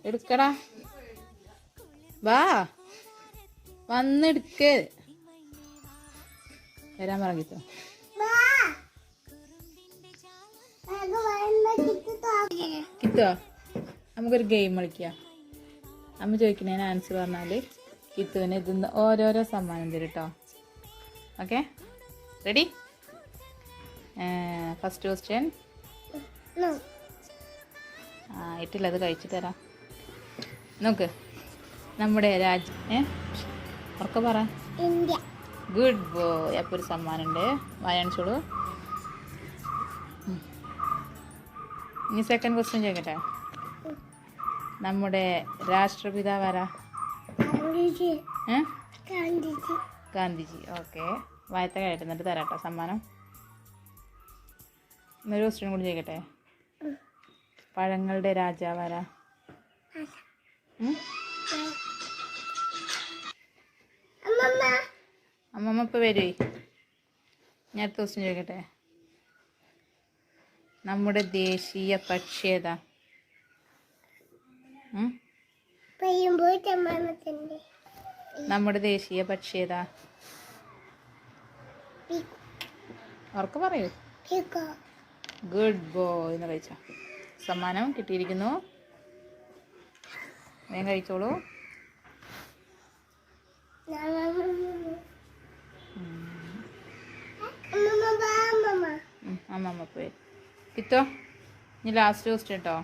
എടുക്കടാ, വാ വന്നെടുക്ക്. വരാൻ പറഞ്ഞിട്ടോ. കിട്ടോ, നമുക്കൊരു ഗെയിം കളിക്കാം. അമ്മ ചോദിക്കുന്നതിന് ആൻസർ പറഞ്ഞാൽ കിത്തുവിന് ഇതിന്ന് ഓരോരോ സമ്മാനം തരും കേട്ടോ. Okay, ready? ഫസ്റ്റ് ക്വസ്റ്റ്യൻ ആയിട്ടില്ല, അത് കഴിച്ചിട്ട് തരാം. നോക്ക്, നമ്മുടെ ഉറക്കെ പറ. Good boy. അപ്പോൾ ഒരു സമ്മാനം ഉണ്ട്, വായണിച്ചോളൂ. ഇനി സെക്കൻഡ് ക്വസ്റ്റ്യൻ ചോദിക്കട്ടെ. നമ്മുടെ രാഷ്ട്രപിതാവ് ആരാ? ഗാന്ധിജി. ഓക്കെ, വായത്ത കഴിയിട്ട് എന്നിട്ട് തരാട്ടോ സമ്മാനം. ഒരു ക്വസ്റ്റ്യൻ കൂടി ചോദിക്കട്ടെ. പഴങ്ങളുടെ രാജാവ് ആരാ? അമ്മമ്മ ഇപ്പം വരുവേ. ഞാൻ അടുത്ത ക്വസ്റ്റ്യൻ ചോദിക്കട്ടെ. നമ്മുടെ ദേശീയ പക്ഷി ഏതാ? നമ്മുടെ ദേശീയ പക്ഷി ഏതാ? ഉറക്കെ പറയൂ. ഗുഡ് ബോയ് എന്ന് കഴിച്ച സമ്മാനം കിട്ടിയിരിക്കുന്നു. വേഗം കഴിച്ചോളൂ. അമ്മമ്മ പോയി. കിട്ടോ, ഇനി ലാസ്റ്റ് ക്വസ്റ്റ്യൻ കേട്ടോ.